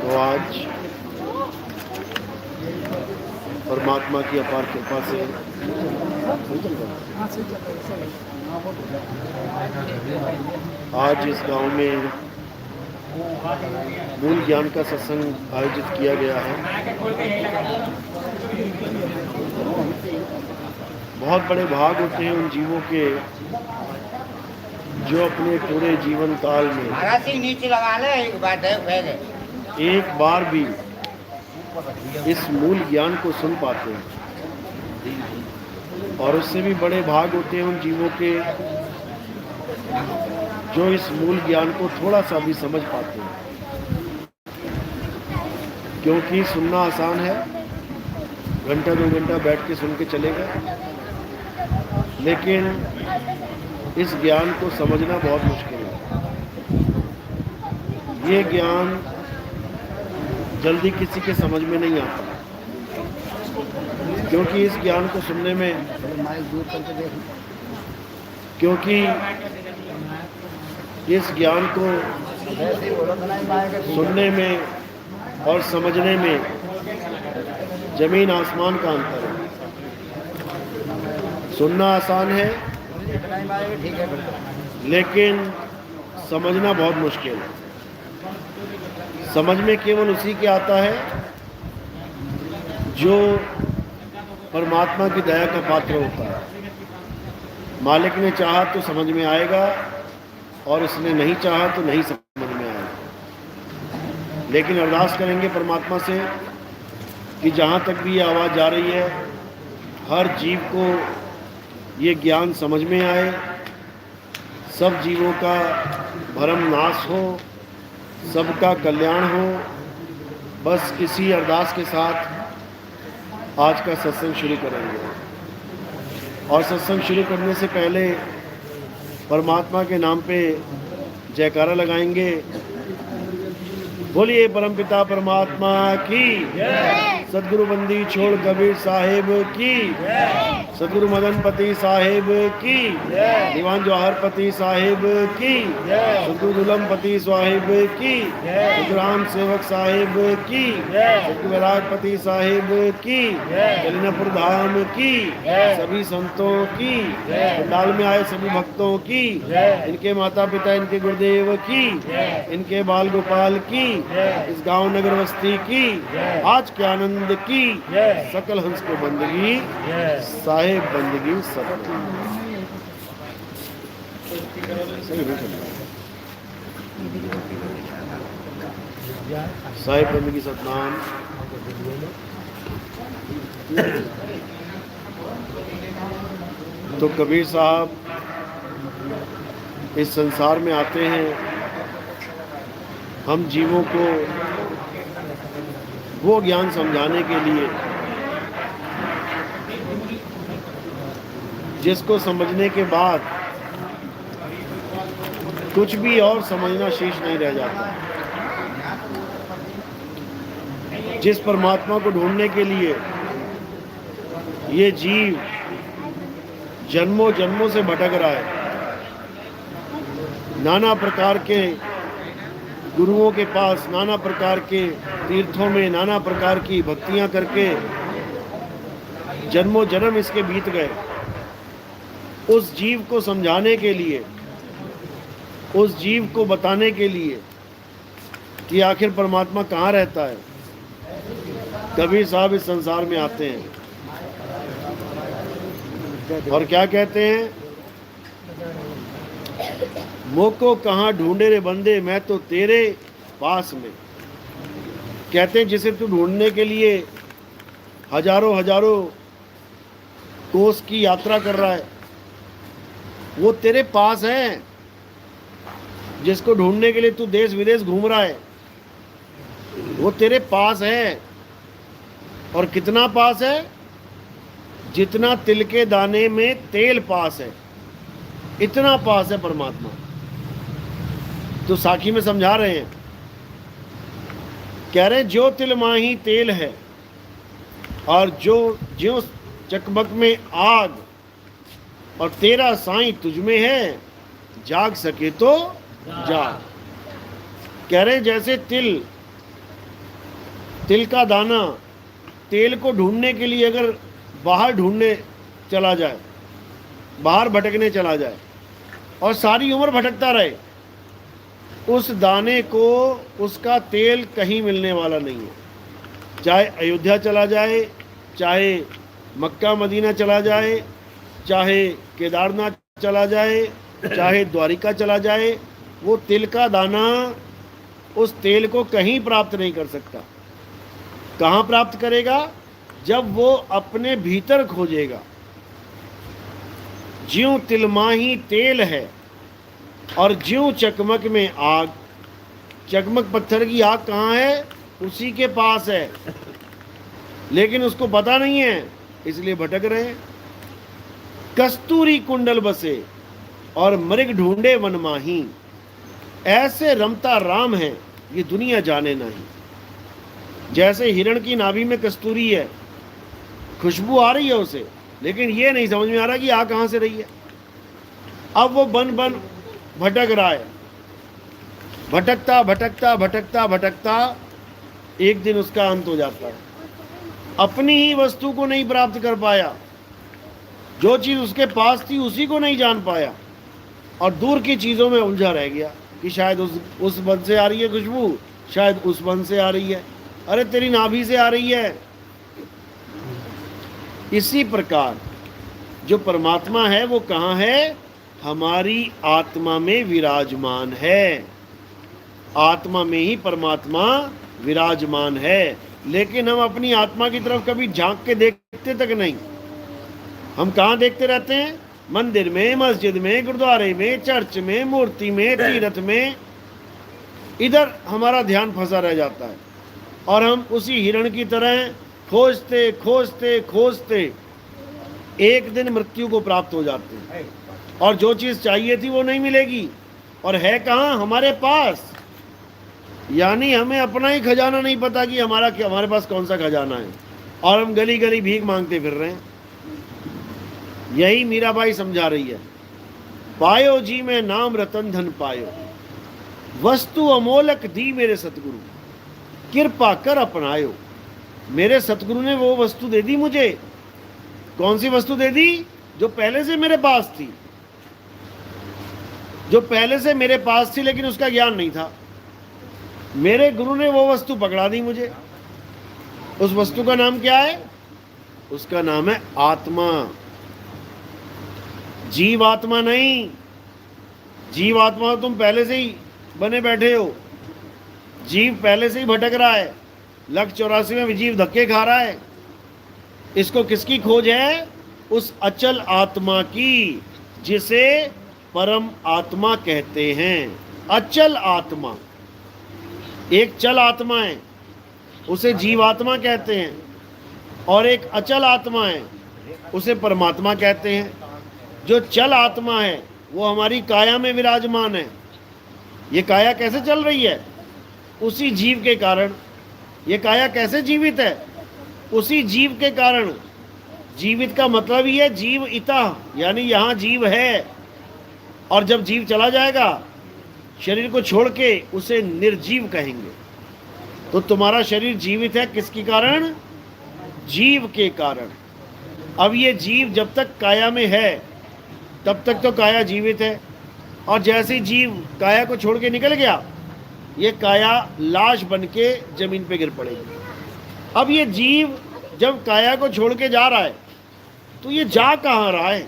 तो आज परमात्मा की अपार कृपा से आज इस गांव में मूल ज्ञान का सत्संग आयोजित किया गया है। बहुत बड़े भाग होते हैं उन जीवों के जो अपने पूरे जीवन काल में नीचे लगा ले, एक बार भी इस मूल ज्ञान को सुन पाते हैं, और उससे भी बड़े भाग होते हैं उन जीवों के जो इस मूल ज्ञान को थोड़ा सा भी समझ पाते हैं। क्योंकि सुनना आसान है, घंटा 2 घंटा बैठ के सुन के चले गए, लेकिन इस ज्ञान को समझना बहुत मुश्किल है। ये ज्ञान जल्दी किसी के समझ में नहीं आता, क्योंकि इस ज्ञान को सुनने में इस ज्ञान को सुनने में और समझने में जमीन आसमान का अंतर है। सुनना आसान है, लेकिन समझना बहुत मुश्किल है। समझ में केवल उसी के आता है जो परमात्मा की दया का पात्र होता है। मालिक ने चाहा तो समझ में आएगा, और उसने नहीं चाहा तो नहीं समझ में आएगा। लेकिन अरदास करेंगे परमात्मा से कि जहाँ तक भी ये आवाज़ जा रही है, हर जीव को ये ज्ञान समझ में आए, सब जीवों का भरम नाश हो, सबका कल्याण हो। बस इसी अरदास के साथ आज का सत्संग शुरू करेंगे। और सत्संग शुरू करने से पहले परमात्मा के नाम पे जयकारा लगाएंगे। बोलिए परमपिता परमात्मा की, सदगुरु बंदी छोड़ कबीर साहिब की, सदगुरु मदनपति साहिब की, दीवान जवाहरपति साहिब की, सदगुरु दुलमपति साहिब की, सदगुरु राम सेवक साहिब की, सदगुरु वैरागपति साहिब की, जलिनापुर धाम की, सभी संतों की, पंडाल में आए सभी भक्तों की, इनके माता पिता, इनके गुरुदेव की, इनके बाल गोपाल की, इस गांव नगर बस्ती की, आज के आनंद की, सकल हंस को बंदगी, साहेब बंदगी सब। साहेब बंदगी सतनाम। तो कबीर साहब इस संसार में आते हैं हम जीवों को वो ज्ञान समझाने के लिए जिसको समझने के बाद कुछ भी और समझना शेष नहीं रह जाता। जिस परमात्मा को ढूंढने के लिए ये जीव जन्मों जन्मों से भटक रहा है, नाना प्रकार के गुरुओं के पास, नाना प्रकार के तीर्थों में, नाना प्रकार की भक्तियां करके जन्मों जन्म इसके बीत गए। उस जीव को समझाने के लिए, उस जीव को बताने के लिए कि आखिर परमात्मा कहाँ रहता है, कबीर साहब इस संसार में आते हैं और क्या कहते हैं, मोको कहाँ ढूंढे रे बंदे, मैं तो तेरे पास में। कहते हैं जिसे तू ढूंढने के लिए हजारों हजारों कोस की यात्रा कर रहा है, वो तेरे पास है। जिसको ढूंढने के लिए तू देश विदेश घूम रहा है, वो तेरे पास है। और कितना पास है? जितना तिल के दाने में तेल पास है, इतना पास है परमात्मा। तो साखी में समझा रहे हैं, कह रहे जो तिल माही तेल है, और जो ज्यों चकमक में आग, और तेरा साईं तुझ में है, जाग सके तो जाग। कह रहे जैसे तिल तिल का दाना तेल को ढूंढने के लिए अगर बाहर ढूंढने चला जाए, बाहर भटकने चला जाए और सारी उम्र भटकता रहे, उस दाने को उसका तेल कहीं मिलने वाला नहीं है। चाहे अयोध्या चला जाए, चाहे मक्का मदीना चला जाए, चाहे केदारनाथ चला जाए, चाहे द्वारिका चला जाए, वो तिल का दाना उस तेल को कहीं प्राप्त नहीं कर सकता। कहाँ प्राप्त करेगा? जब वो अपने भीतर खोजेगा। ज्यों तिलमाही तेल है और ज्यों चकमक में आग। चकमक पत्थर की आग कहाँ है? उसी के पास है, लेकिन उसको पता नहीं है, इसलिए भटक रहे हैं। कस्तूरी कुंडल बसे और मृग ढूंढे वन माही। ऐसे रमता राम है ये दुनिया जाने नहीं। जैसे हिरण की नाभि में कस्तूरी है, खुशबू आ रही है उसे, लेकिन ये नहीं समझ में आ रहा कि आ कहाँ से रही है। अब वो बन बन भटक रहा है, भटकता भटकता भटकता भटकता एक दिन उसका अंत हो जाता है। अपनी ही वस्तु को नहीं प्राप्त कर पाया, जो चीज़ उसके पास थी उसी को नहीं जान पाया, और दूर की चीज़ों में उलझा रह गया कि शायद उस वन से आ रही है खुशबू, शायद उस वन से आ रही है, अरे तेरी नाभि से आ रही है। इसी प्रकार जो परमात्मा है वो कहाँ है? हमारी आत्मा में विराजमान है। आत्मा में ही परमात्मा विराजमान है, लेकिन हम अपनी आत्मा की तरफ कभी झांक के देखते तक नहीं। हम कहाँ देखते रहते हैं? मंदिर में, मस्जिद में, गुरुद्वारे में, चर्च में, मूर्ति में, तीर्थ में। इधर हमारा ध्यान फंसा रह जाता है और हम उसी हिरण की तरह खोजते खोजते खोजते एक दिन मृत्यु को प्राप्त हो जाते हैं, और जो चीज़ चाहिए थी वो नहीं मिलेगी। और है कहाँ? हमारे पास। यानी हमें अपना ही खजाना नहीं पता कि हमारे पास कौन सा खजाना है, और हम गली गली भीख मांगते फिर रहे हैं। यही मीराबाई समझा रही है। पायो जी में नाम रतन धन पायो, वस्तु अमोलक दी मेरे सतगुरु, कृपा कर अपनायो। मेरे सतगुरु ने वो वस्तु दे दी मुझे। कौन सी वस्तु दे दी? जो पहले से मेरे पास थी, जो पहले से मेरे पास थी, लेकिन उसका ज्ञान नहीं था। मेरे गुरु ने वो वस्तु पकड़ा दी मुझे। उस वस्तु का नाम क्या है? उसका नाम है आत्मा। जीव आत्मा नहीं। जीव आत्मा तुम पहले से ही बने बैठे हो। जीव पहले से ही भटक रहा है, 184 में जीव धक्के खा रहा है। इसको किसकी खोज है? उस अचल आत्मा की, जिसे परम आत्मा कहते हैं। अचल आत्मा। एक चल आत्मा है, उसे जीवात्मा कहते हैं, और एक अचल आत्मा है, उसे परमात्मा कहते हैं। जो चल आत्मा है वो हमारी काया में विराजमान है। ये काया कैसे चल रही है? उसी जीव के कारण। ये काया कैसे जीवित है? उसी जीव के कारण। जीवित का मतलब ही है जीव इता, यानी यहाँ जीव है, और जब जीव चला जाएगा शरीर को छोड़ के उसे निर्जीव कहेंगे। तो तुम्हारा शरीर जीवित है किसके कारण? जीव के कारण। अब ये जीव जब तक काया में है तब तक तो काया जीवित है, और जैसे ही जीव काया को छोड़ के निकल गया, ये काया लाश बन के जमीन पे गिर पड़ेगी। अब ये जीव जब काया को छोड़ के जा रहा है तो ये जा कहाँ रहा है?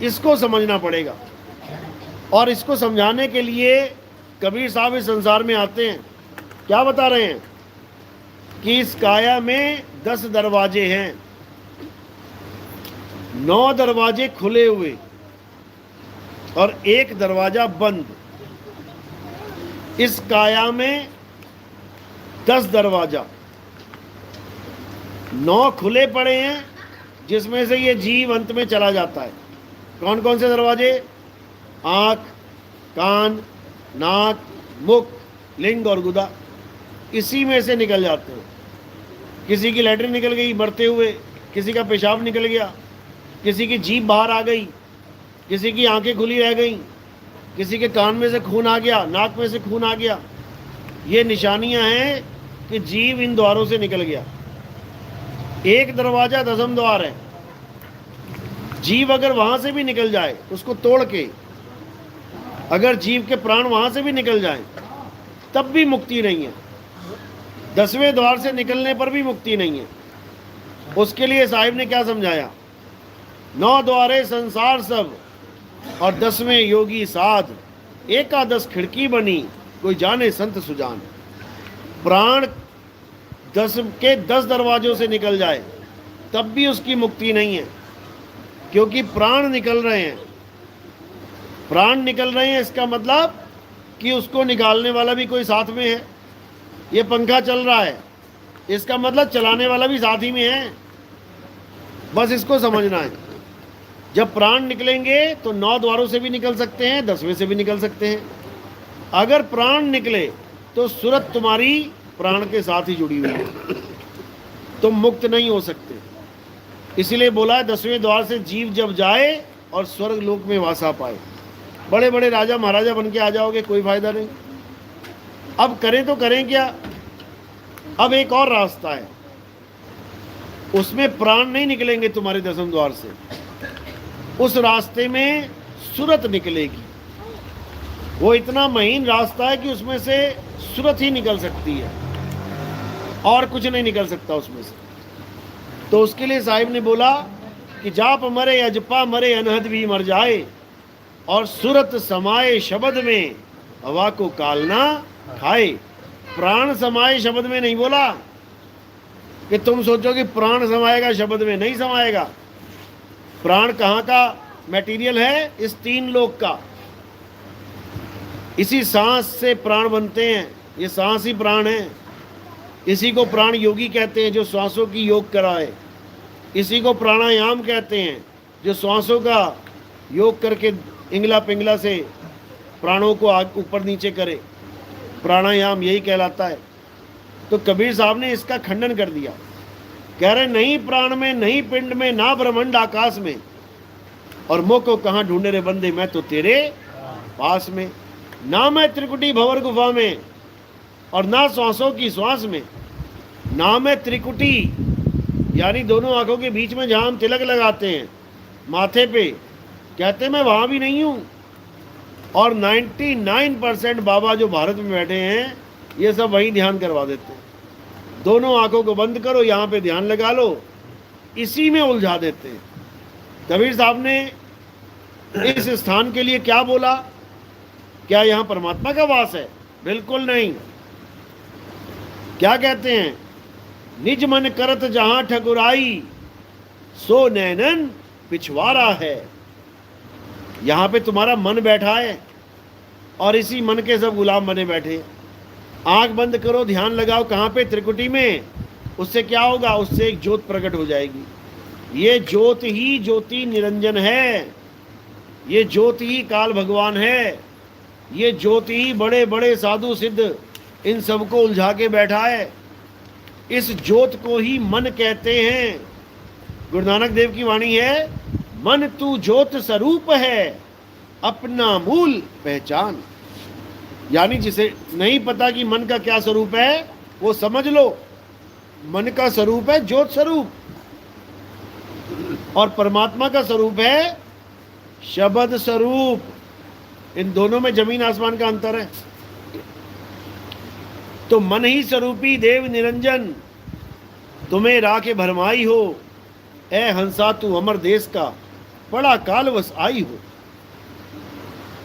इसको समझना पड़ेगा। और इसको समझाने के लिए कबीर साहब इस संसार में आते हैं। क्या बता रहे हैं? कि इस काया में 10 दरवाजे हैं, 9 दरवाजे खुले हुए और 1 दरवाजा बंद। इस काया में 10 दरवाजा, 9 खुले पड़े हैं, जिसमें से ये जीव अंत में चला जाता है। कौन कौन से दरवाजे? आँख, कान, नाक, मुख, लिंग और गुदा। इसी में से निकल जाते हैं। किसी की लैट्रिन निकल गई मरते हुए, किसी का पेशाब निकल गया, किसी की जीभ बाहर आ गई, किसी की आंखें खुली रह गई, किसी के कान में से खून आ गया, नाक में से खून आ गया। ये निशानियां हैं कि जीव इन द्वारों से निकल गया। एक दरवाजा दसम द्वार है, जीव अगर वहां से भी निकल जाए, उसको तोड़ के अगर जीव के प्राण वहां से भी निकल जाए, तब भी मुक्ति नहीं है। 10वें द्वार से निकलने पर भी मुक्ति नहीं है। उसके लिए साहिब ने क्या समझाया, 9 द्वारे संसार सब और 10वें योगी साध, एकादश खिड़की बनी कोई जाने संत सुजान। प्राण 10 दरवाजों से निकल जाए तब भी उसकी मुक्ति नहीं है, क्योंकि प्राण निकल रहे हैं। प्राण निकल रहे हैं इसका मतलब कि उसको निकालने वाला भी कोई साथ में है। ये पंखा चल रहा है, इसका मतलब चलाने वाला भी साथ ही में है। बस इसको समझना है। जब प्राण निकलेंगे तो 9 द्वारों से भी निकल सकते हैं, 10वें से भी निकल सकते हैं। अगर प्राण निकले तो सूरत तुम्हारी प्राण के साथ ही जुड़ी हुई है, तुम मुक्त नहीं हो सकते। इसलिए बोला 10वें द्वार से जीव जब जाए और स्वर्ग लोक में वासा पाए। बड़े बड़े राजा महाराजा बन के आ जाओगे, कोई फायदा नहीं। अब करें तो करें क्या? अब एक और रास्ता है, उसमें प्राण नहीं निकलेंगे तुम्हारे 10वें द्वार से। उस रास्ते में सूरत निकलेगी। वो इतना महीन रास्ता है कि उसमें से सूरत ही निकल सकती है, और कुछ नहीं निकल सकता उसमें से। तो उसके लिए साहिब ने बोला कि जाप मरे अजपा मरे अनहद भी मर जाए, और सूरत समाए शब्द में हवा को कालना खाए। प्राण समाए शब्द में नहीं बोला कि तुम सोचो कि प्राण समाएगा शब्द में, नहीं समाएगा। प्राण कहाँ का मटेरियल है? इस 3 लोक का। इसी सांस से प्राण बनते हैं, ये सांस ही प्राण है। इसी को प्राण योगी कहते हैं जो श्वासों की योग कराए। इसी को प्राणायाम कहते हैं जो श्वासों का योग करके इंगला पिंगला से प्राणों को ऊपर नीचे करे। प्राणायाम यही कहलाता है। तो कबीर साहब ने इसका खंडन कर दिया, कह रहे नहीं प्राण में, नहीं पिंड में, ना ब्रह्मांड आकाश में, और मोह को कहाँ ढूंढे रे बंदे, मैं तो तेरे पास में। ना मैं त्रिकुटी भंवर गुफा में, और ना श्वासों की श्वास में। ना मैं त्रिकुटी यानी दोनों आंखों के बीच में जहाँ हम तिलक लगाते हैं माथे पे, कहते मैं वहाँ भी नहीं हूँ। और 99% बाबा जो भारत में बैठे हैं ये सब वहीं ध्यान करवा देते हैं। दोनों आंखों को बंद करो, यहाँ पे ध्यान लगा लो, इसी में उलझा देते हैं। कबीर साहब ने इस स्थान के लिए क्या बोला? क्या यहाँ परमात्मा का वास है? बिल्कुल नहीं। क्या कहते हैं? निज मन करत जहां ठकुराई, सो नैनन पिछवाड़ा है। यहां पे तुम्हारा मन बैठा है और इसी मन के सब गुलाम बने बैठे। आंख बंद करो, ध्यान लगाओ, कहाँ पे? त्रिकुटी में। उससे क्या होगा? उससे एक ज्योत प्रकट हो जाएगी। ये ज्योत ही ज्योति निरंजन है, ये ज्योत ही काल भगवान है, ये ज्योति ही बड़े बड़े साधु सिद्ध इन सबको उलझा के बैठा है। इस ज्योत को ही मन कहते हैं। गुरु नानक देव की वाणी है, मन तू ज्योत स्वरूप है, अपना मूल पहचान। यानी जिसे नहीं पता कि मन का क्या स्वरूप है, वो समझ लो मन का स्वरूप है ज्योत स्वरूप, और परमात्मा का स्वरूप है शब्द स्वरूप। इन दोनों में जमीन आसमान का अंतर है। तो मन ही स्वरूपी देव निरंजन, तुम्हें राखे भरमाई हो, ए हंसा तू अमर देश का, बड़ा काल वस आई हो।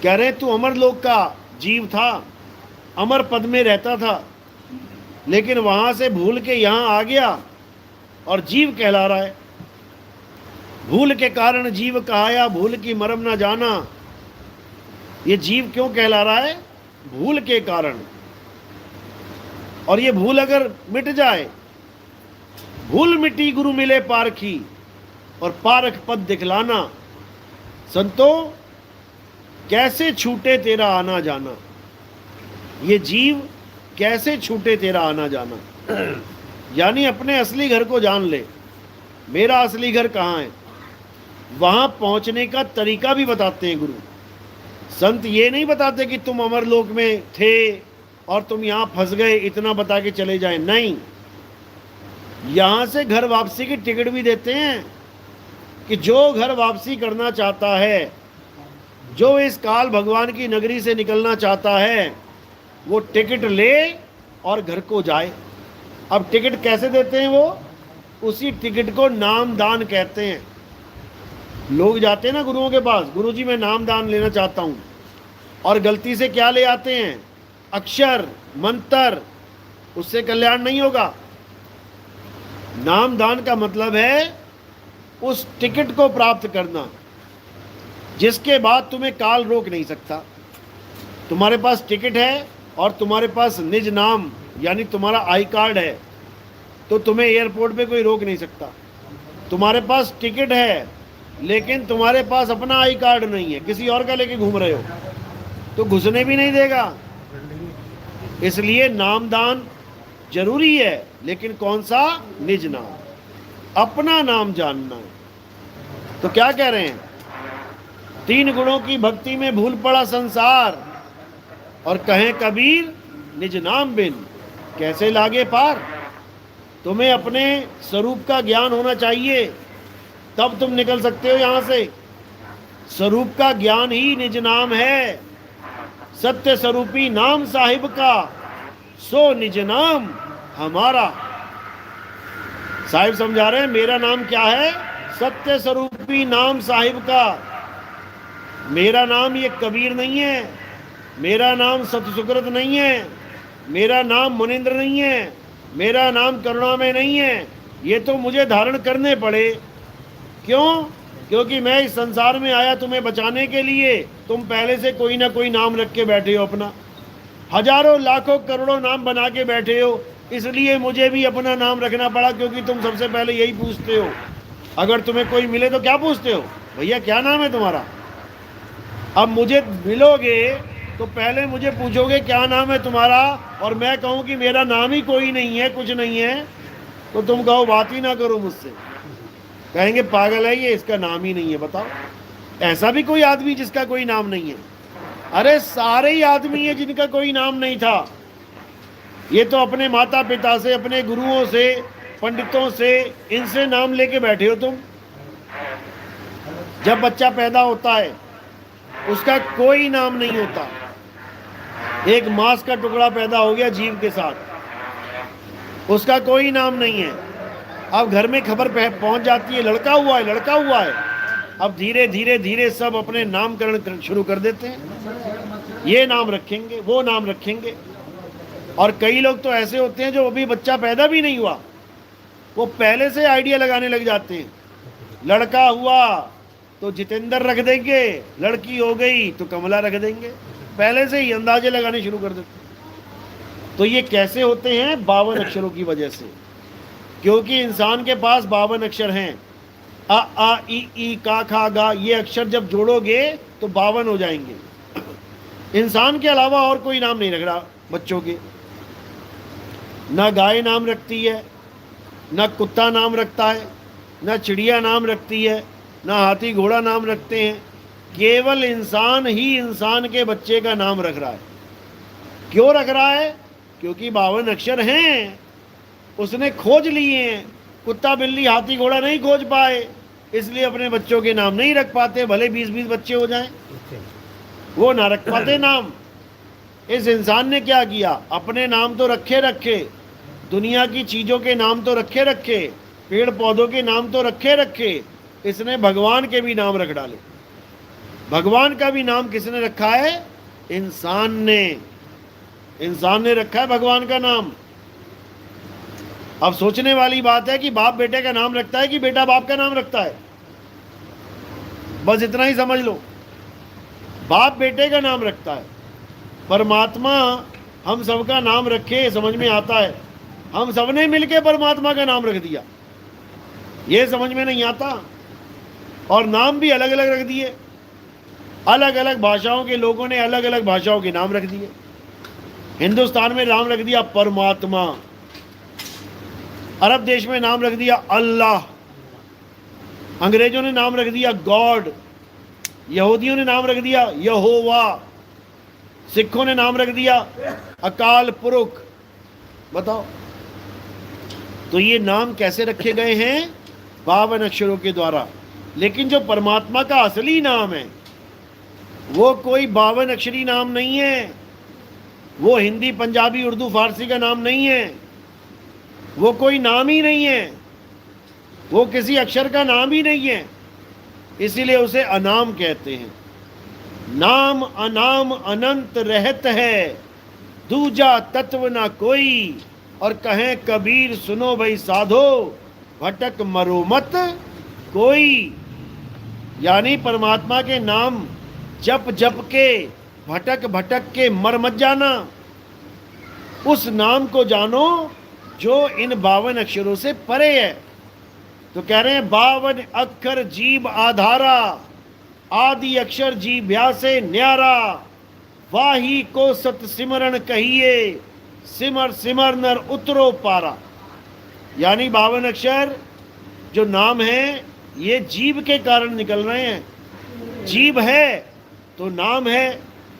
कह रहे तू अमर लोक का जीव था, अमर पद में रहता था, लेकिन वहां से भूल के यहाँ आ गया और जीव कहला रहा है। भूल के कारण जीव कहाया, भूल की मरम ना जाना। ये जीव क्यों कहला रहा है? भूल के कारण। और ये भूल अगर मिट जाए, भूल मिटी गुरु मिले पारखी, और पारख पद दिखलाना। संतो कैसे छूटे तेरा आना जाना। ये जीव कैसे छूटे तेरा आना जाना, यानी अपने असली घर को जान ले। मेरा असली घर कहाँ है, वहां पहुंचने का तरीका भी बताते हैं गुरु। संत ये नहीं बताते कि तुम अमरलोक में थे और तुम यहाँ फंस गए इतना बता के चले जाए, नहीं। यहाँ से घर वापसी की टिकट भी देते हैं कि जो घर वापसी करना चाहता है, जो इस काल भगवान की नगरी से निकलना चाहता है, वो टिकट ले और घर को जाए। अब टिकट कैसे देते हैं वो? उसी टिकट को नाम दान कहते हैं। लोग जाते हैं ना गुरुओं के पास, गुरुजी मैं नाम दान लेना चाहता हूँ, और गलती से क्या ले आते हैं? अक्षर, मंत्र। उससे कल्याण नहीं होगा। नाम दान का मतलब है उस टिकट को प्राप्त करना जिसके बाद तुम्हें काल रोक नहीं सकता। तुम्हारे पास टिकट है और तुम्हारे पास निज नाम यानी तुम्हारा आई कार्ड है, तो तुम्हें एयरपोर्ट पे कोई रोक नहीं सकता। तुम्हारे पास टिकट है लेकिन तुम्हारे पास अपना आई कार्ड नहीं है, किसी और का लेके घूम रहे हो, तो घुसने भी नहीं देगा। इसलिए नामदान जरूरी है, लेकिन कौन सा? निज नाम, अपना नाम जानना है। तो क्या कह रहे हैं? 3 गुणों की भक्ति में भूल पड़ा संसार, और कहें कबीर निज नाम बिन कैसे लागे पार। तुम्हें अपने स्वरूप का ज्ञान होना चाहिए, तब तुम निकल सकते हो यहाँ से। स्वरूप का ज्ञान ही निज नाम है। सत्य स्वरूपी नाम साहिब का, सो निज नाम हमारा। साहिब समझा रहे हैं मेरा नाम क्या है? सत्य स्वरूपी नाम साहिब का। मेरा नाम ये कबीर नहीं है, मेरा नाम सतसुकृत नहीं है, मेरा नाम मुनिंद्र नहीं है, मेरा नाम करुणामय नहीं है। ये तो मुझे धारण करने पड़े। क्यों? क्योंकि मैं इस संसार में आया तुम्हें बचाने के लिए। तुम पहले से कोई ना कोई नाम रख के बैठे हो अपना, हजारों लाखों करोड़ों नाम बना के बैठे हो, इसलिए मुझे भी अपना नाम रखना पड़ा। क्योंकि तुम सबसे पहले यही पूछते हो, अगर तुम्हें कोई मिले तो क्या पूछते हो? भैया क्या नाम है तुम्हारा? अब मुझे मिलोगे तो पहले मुझे पूछोगे क्या नाम है तुम्हारा, और मैं कहूँ कि मेरा नाम ही कोई नहीं है, कुछ नहीं है, तो तुम कहो बात ही ना करो मुझसे। कहेंगे पागल है ये, इसका नाम ही नहीं है। बताओ, ऐसा भी कोई आदमी जिसका कोई नाम नहीं है? अरे सारे ही आदमी है जिनका कोई नाम नहीं था। ये तो अपने माता पिता से, अपने गुरुओं से, पंडितों से, इनसे नाम लेके बैठे हो तुम। जब बच्चा पैदा होता है उसका कोई नाम नहीं होता। एक मांस का टुकड़ा पैदा हो गया जीव के साथ, उसका कोई नाम नहीं है। अब घर में खबर पहुंच जाती है लड़का हुआ है, लड़का हुआ है। अब धीरे धीरे धीरे सब अपने नामकरण शुरू कर देते हैं। ये नाम रखेंगे, वो नाम रखेंगे। और कई लोग तो ऐसे होते हैं जो अभी बच्चा पैदा भी नहीं हुआ, वो पहले से आइडिया लगाने लग जाते हैं। लड़का हुआ तो जितेंद्र रख देंगे, लड़की हो गई तो कमला रख देंगे, पहले से ही अंदाजे लगाने शुरू कर देते हैं। तो ये कैसे होते हैं? 52 अक्षरों की वजह से। क्योंकि इंसान के पास 52 अक्षर हैं। अ आ इ ई का खा गा, ये अक्षर जब जोड़ोगे तो 52 हो जाएंगे। इंसान के अलावा और कोई नाम नहीं रख रहा बच्चों के। ना गाय नाम रखती है, ना कुत्ता नाम रखता है, ना चिड़िया नाम रखती है, ना हाथी घोड़ा नाम रखते हैं। केवल इंसान ही इंसान के बच्चे का नाम रख रहा है। क्यों रख रहा है? क्योंकि 52 अक्षर हैं, उसने खोज लिए हैं। कुत्ता बिल्ली हाथी घोड़ा नहीं खोज पाए, इसलिए अपने बच्चों के नाम नहीं रख पाते, भले 20-20 बच्चे हो जाएं, वो ना रख पाते नाम। इस इंसान ने क्या किया? अपने नाम तो रखे रखे, दुनिया की चीज़ों के नाम तो रखे रखे, पेड़ पौधों के नाम तो रखे रखे, इसने भगवान के भी नाम रख डाले। भगवान का भी नाम किसने रखा है? इंसान ने। इंसान ने रखा है भगवान का नाम। अब सोचने वाली बात है कि बाप बेटे का नाम रखता है कि बेटा बाप का नाम रखता है। बस इतना ही समझ लो, बाप बेटे का नाम रखता है। परमात्मा हम सबका नाम रखे, समझ में आता है। हम सबने मिलके परमात्मा का नाम रख दिया, ये समझ में नहीं आता। और नाम भी अलग अलग रख दिए। अलग अलग भाषाओं के लोगों ने अलग अलग भाषाओं के नाम रख दिए। हिंदुस्तान में नाम रख दिया परमात्मा, अरब देश में नाम रख दिया अल्लाह, अंग्रेजों ने नाम रख दिया गॉड, यहूदियों ने नाम रख दिया यहोवा, सिखों ने नाम रख दिया अकाल पुरख। बताओ, तो ये नाम कैसे रखे गए हैं? 52 अक्षरों के द्वारा। लेकिन जो परमात्मा का असली नाम है वो कोई 52 अक्षरी नाम नहीं है, वो हिंदी पंजाबी उर्दू फारसी का नाम नहीं है, वो कोई नाम ही नहीं है, वो किसी अक्षर का नाम ही नहीं है, इसीलिए उसे अनाम कहते हैं। नाम अनाम अनंत रहत है, दूजा तत्व ना कोई, और कहें कबीर सुनो भाई साधो, भटक मरो मत कोई। यानी परमात्मा के नाम जप जप के भटक भटक के मर मत जाना, उस नाम को जानो जो इन 52 अक्षरों से परे है। तो कह रहे हैं 52 अक्षर जीव आधारा, आदि अक्षर जीभ्या से न्यारा, वाही को सत सिमरण कहिए, सिमर सिमर नर उतरो पारा। यानी 52 अक्षर जो नाम है ये जीव के कारण निकल रहे हैं। जीव है तो नाम है,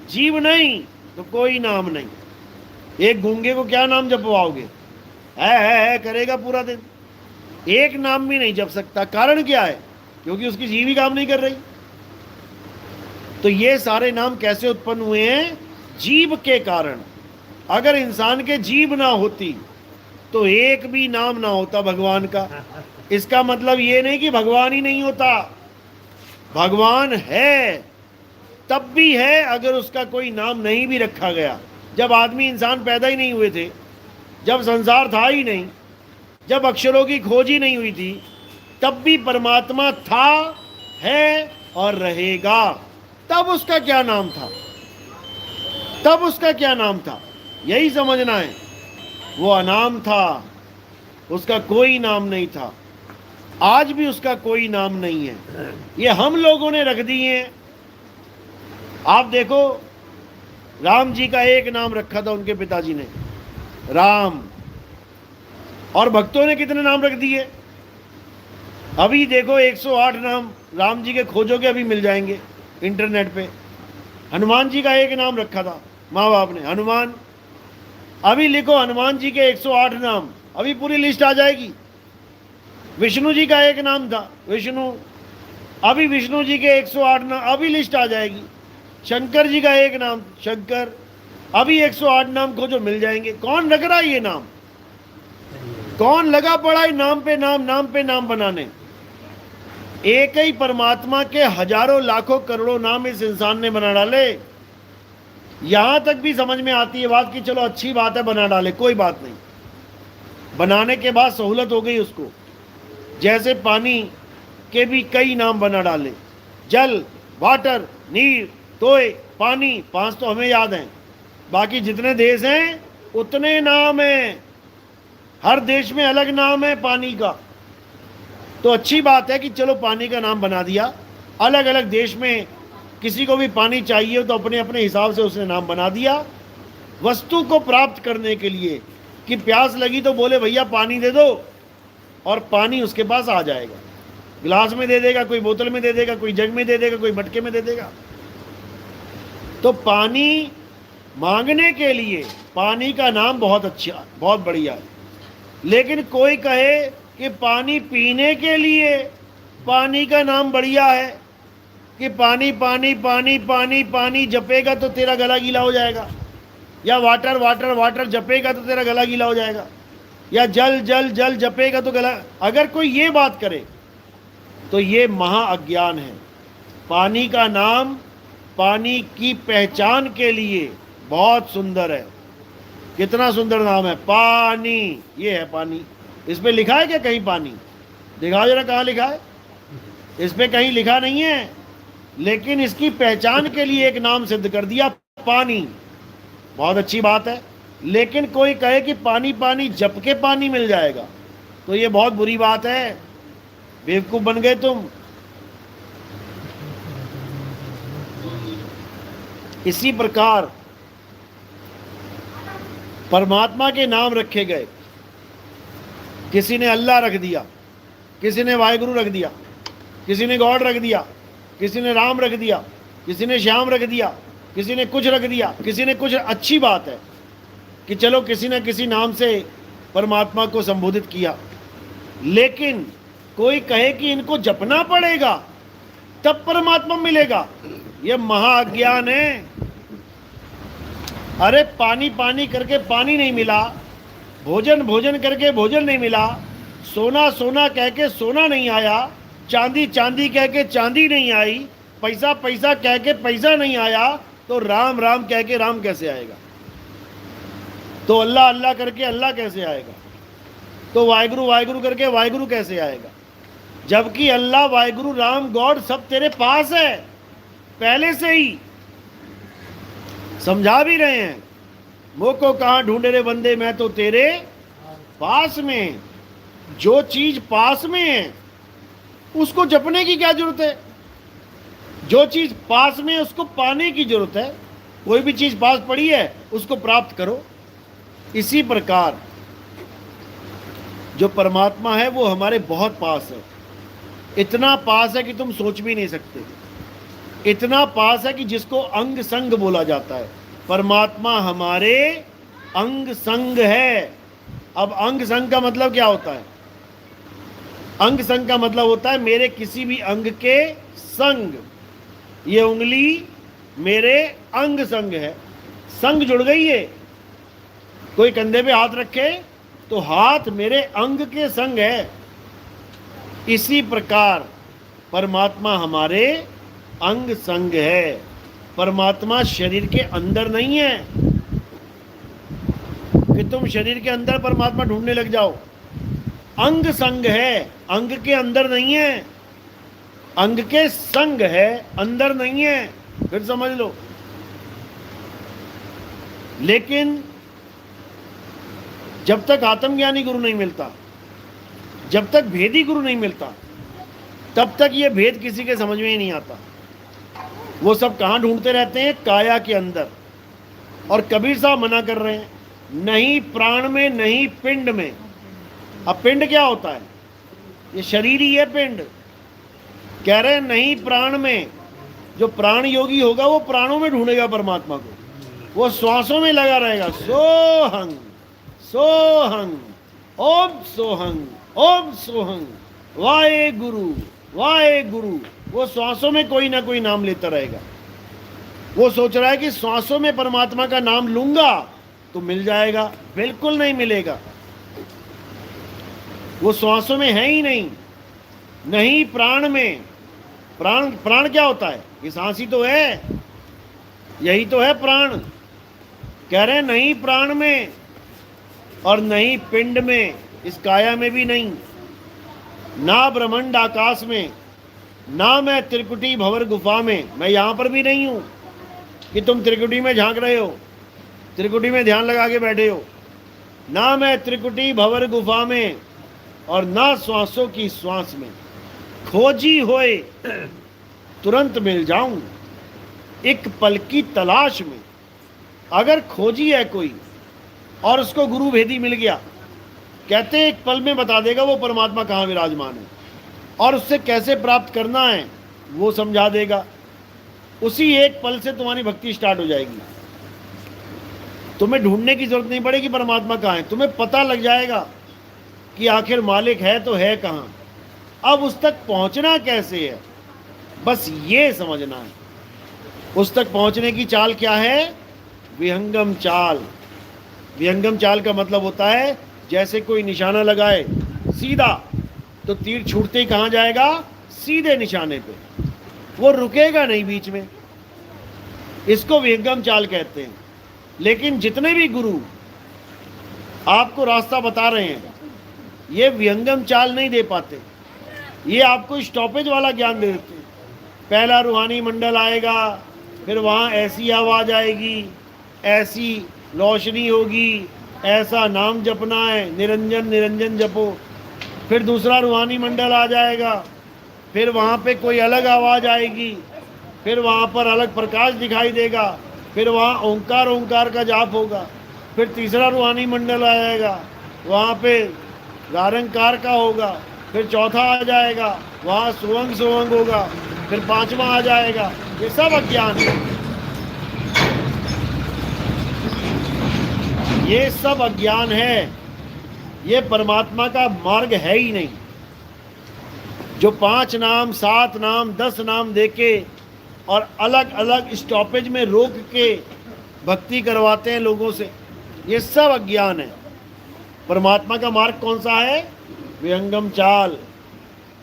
जीव नहीं तो कोई नाम नहीं। एक गूंगे को क्या नाम जपवाओगे? है करेगा पूरा दिन, एक नाम भी नहीं जप सकता। कारण क्या है? क्योंकि उसकी जीव ही काम नहीं कर रही। तो ये सारे नाम कैसे उत्पन्न हुए हैं? जीव के कारण। अगर इंसान के जीव ना होती तो एक भी नाम ना होता भगवान का। इसका मतलब ये नहीं कि भगवान ही नहीं होता, भगवान है, तब भी है अगर उसका कोई नाम नहीं भी रखा गया। जब आदमी इंसान पैदा ही नहीं हुए थे, जब संसार था ही नहीं, जब अक्षरों की खोज ही नहीं हुई थी, तब भी परमात्मा था, है और रहेगा। तब उसका क्या नाम था? तब उसका क्या नाम था? यही समझना है। वो अनाम था, उसका कोई नाम नहीं था। आज भी उसका कोई नाम नहीं है, ये हम लोगों ने रख दिए हैं। आप देखो, राम जी का एक नाम रखा था उनके पिताजी ने, राम, और भक्तों ने कितने नाम रख दिए। अभी देखो 108 नाम राम जी के खोजोगे, अभी मिल जाएंगे इंटरनेट पे। हनुमान जी का एक नाम रखा था माँ बाप ने, हनुमान। अभी लिखो हनुमान जी के 108 नाम, अभी पूरी लिस्ट आ जाएगी। विष्णु जी का एक नाम था विष्णु, अभी विष्णु जी के 108 नाम, अभी लिस्ट आ जाएगी। शंकर जी का एक नाम शंकर, अभी 108 नाम खोजो मिल जाएंगे। कौन रख रहा है ये नाम? कौन लगा पड़ा है नाम पे नाम, नाम पे नाम बनाने? एक ही परमात्मा के हजारों लाखों करोड़ों नाम इस इंसान ने बना डाले। यहां तक भी समझ में आती है बात कि चलो अच्छी बात है बना डाले, कोई बात नहीं। बनाने के बाद सहूलत हो गई उसको। जैसे पानी के भी कई नाम बना डाले, जल, वाटर, नीर, तोय, पानी, 5 तो हमें याद हैं, बाकी जितने देश हैं उतने नाम हैं। हर देश में अलग नाम है पानी का। तो अच्छी बात है कि चलो पानी का नाम बना दिया। अलग अलग देश में किसी को भी पानी चाहिए हो तो अपने अपने हिसाब से उसने नाम बना दिया। वस्तु को प्राप्त करने के लिए कि प्यास लगी तो बोले भैया पानी दे दो, और पानी उसके पास आ जाएगा। गिलास में दे देगा, कोई बोतल में दे देगा, कोई जग में दे देगा, कोई मटके में दे देगा। तो पानी मांगने के लिए पानी का नाम बहुत अच्छा, बहुत बढ़िया है। लेकिन कोई कहे कि पानी पीने के लिए पानी का नाम बढ़िया है, कि पानी पानी पानी पानी पानी जपेगा तो तेरा गला गीला हो जाएगा, या वाटर वाटर वाटर जपेगा तो तेरा गला गीला हो जाएगा, या जल जल जल जपेगा तो गला। अगर कोई ये बात करे तो ये महा अज्ञान है। पानी का नाम पानी की पहचान के लिए बहुत सुंदर है। कितना सुंदर नाम है, पानी। ये है पानी। इस पे लिखा है क्या कहीं पानी? दिखाओ जरा, कहाँ लिखा है? इस पे कहीं लिखा नहीं है, लेकिन इसकी पहचान के लिए एक नाम सिद्ध कर दिया, पानी। बहुत अच्छी बात है। लेकिन कोई कहे कि पानी पानी जप के पानी मिल जाएगा, तो ये बहुत बुरी बात है। बेवकूफ़ बन गए तुम। इसी प्रकार परमात्मा के नाम रखे गए। किसी ने अल्लाह रख दिया, किसी ने वाहिगुरु रख दिया, किसी ने गॉड रख दिया, किसी ने राम रख दिया, किसी ने श्याम रख दिया, किसी ने कुछ रख दिया, किसी ने कुछ, अच्छी बात है कि चलो किसी न किसी नाम से परमात्मा को संबोधित किया, लेकिन कोई कहे कि इनको जपना पड़ेगा तब परमात्मा मिलेगा, यह महाअज्ञान है। अरे पानी पानी करके पानी नहीं मिला, भोजन भोजन करके भोजन नहीं मिला, सोना सोना कह के सोना नहीं आया, चांदी चांदी कह के चांदी नहीं आई, पैसा पैसा कह के पैसा नहीं आया, तो राम राम कह के राम कैसे आएगा? तो अल्लाह अल्लाह करके अल्लाह कैसे आएगा? तो वाहिगुरु वाहिगुरु करके वाहिगुरु कैसे आएगा? जबकि अल्लाह वाहिगुरु राम गॉड सब तेरे पास है, पहले से ही समझा भी रहे हैं। मुँह को कहाँ ढूंढे रे बंदे, मैं तो तेरे पास में। जो चीज पास में है उसको जपने की क्या जरूरत है? जो चीज पास में है उसको पाने की जरूरत है। कोई भी चीज पास पड़ी है उसको प्राप्त करो। इसी प्रकार जो परमात्मा है वो हमारे बहुत पास है, इतना पास है कि तुम सोच भी नहीं सकते, इतना पास है कि जिसको अंग संग बोला जाता है। परमात्मा हमारे अंग संग है। अब अंग संग का मतलब क्या होता है? अंग संग का मतलब होता है मेरे किसी भी अंग के संग। ये उंगली मेरे अंग संग है, संग जुड़ गई है। कोई कंधे पे हाथ रखे तो हाथ मेरे अंग के संग है। इसी प्रकार परमात्मा हमारे अंग संग है। परमात्मा शरीर के अंदर नहीं है कि तुम शरीर के अंदर परमात्मा ढूंढने लग जाओ। अंग संग है, अंग के अंदर नहीं है, अंग के संग है, अंदर नहीं है। फिर समझ लो। लेकिन जब तक आत्मज्ञानी गुरु नहीं मिलता, जब तक भेदी गुरु नहीं मिलता, तब तक ये भेद किसी के समझ में ही नहीं आता। वो सब कहाँ ढूंढते रहते हैं? काया के अंदर। और कबीर साहब मना कर रहे हैं, नहीं प्राण में, नहीं पिंड में। अब पिंड क्या होता है? ये शरीर ही है पिंड। कह रहे हैं नहीं प्राण में। जो प्राण योगी होगा वो प्राणों में ढूंढेगा परमात्मा को, वो श्वासों में लगा रहेगा। सोहंग सोहंग ओम सोहंग ओम सोहंग वाहे गुरु वाहे गुरु। वो श्वासों में कोई ना कोई नाम लेता रहेगा। वो सोच रहा है कि श्वासों में परमात्मा का नाम लूंगा तो मिल जाएगा। बिल्कुल नहीं मिलेगा। वो श्वासों में है ही नहीं, नहीं प्राण में। प्राण, प्राण क्या होता है? ये सांस ही तो है, यही तो है प्राण। कह रहे हैं नहीं प्राण में और नहीं पिंड में, इस काया में भी नहीं, ना ब्रह्मांड आकाश में, ना मैं त्रिकुटी भंवर गुफा में। मैं यहाँ पर भी नहीं हूँ कि तुम त्रिकुटी में झांक रहे हो, त्रिकुटी में ध्यान लगा के बैठे हो। ना मैं त्रिकुटी भंवर गुफा में और ना श्वासों की श्वास में। खोजी होए तुरंत मिल जाऊं, एक पल की तलाश में। अगर खोजी है कोई और उसको गुरु भेदी मिल गया, कहते एक पल में बता देगा वो परमात्मा कहाँ विराजमान है और उससे कैसे प्राप्त करना है वो समझा देगा। उसी एक पल से तुम्हारी भक्ति स्टार्ट हो जाएगी। तुम्हें ढूंढने की जरूरत नहीं पड़ेगी परमात्मा कहाँ है, तुम्हें पता लग जाएगा कि आखिर मालिक है तो है कहाँ। अब उस तक पहुँचना कैसे है, बस ये समझना है। उस तक पहुँचने की चाल क्या है? विहंगम चाल। विहंगम चाल का मतलब होता है जैसे कोई निशाना लगाए सीधा, तो तीर छूटते ही कहाँ जाएगा? सीधे निशाने पे, वो रुकेगा नहीं बीच में। इसको विहंगम चाल कहते हैं। लेकिन जितने भी गुरु आपको रास्ता बता रहे हैं, ये विहंगम चाल नहीं दे पाते। ये आपको स्टॉपेज वाला ज्ञान दे देते हैं। पहला रूहानी मंडल आएगा, फिर वहाँ ऐसी आवाज़ आएगी, ऐसी रोशनी होगी, ऐसा नाम जपना है, निरंजन निरंजन जपो। फिर दूसरा रूहानी मंडल आ जाएगा, फिर वहाँ पे कोई अलग आवाज़ आएगी, फिर वहाँ पर अलग प्रकाश दिखाई देगा, फिर वहाँ ओंकार ओंकार का जाप होगा। फिर तीसरा रूहानी मंडल आ जाएगा, वहाँ पे गारंकार का होगा। फिर चौथा आ जाएगा, वहाँ सुवंग सुवंग होगा। फिर पांचवा आ जाएगा। ये सब अज्ञान है। ये सब अज्ञान है, ये परमात्मा का मार्ग है ही नहीं। जो 5 नाम 7 नाम 10 नाम देके और अलग अलग स्टॉपेज में रोक के भक्ति करवाते हैं लोगों से, ये सब अज्ञान है। परमात्मा का मार्ग कौन सा है? विहंगम चाल।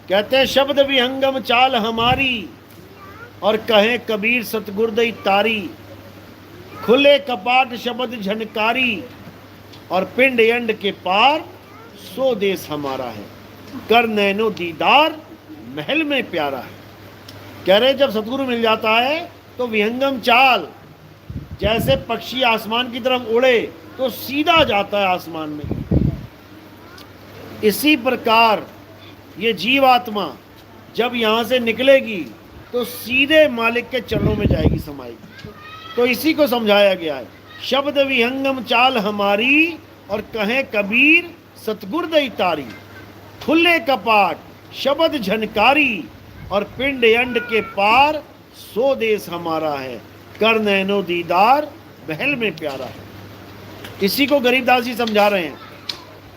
कहते हैं शब्द विहंगम चाल हमारी, और कहें कबीर सतगुरदई तारी। खुले कपाट शब्द झनकारी, और पिंड यंड के पार सो देश हमारा है। कर नैनो दीदार महल में प्यारा है। कह रहे जब सतगुरु मिल जाता है तो विहंगम चाल, जैसे पक्षी आसमान की तरफ उड़े तो सीधा जाता है आसमान में, इसी प्रकार ये जीवात्मा जब यहाँ से निकलेगी तो सीधे मालिक के चरणों में जाएगी, समाएगी। तो इसी को समझाया गया है, शब्द विहंगम चाल हमारी, और कहें कबीर सतगुरदई तारी। खुले कपाट शब्द झनकारी, और पिंड यंड के पार सो देश हमारा है। कर नैनो दीदार महल में प्यारा है। इसी को गरीबदास जी समझा रहे हैं।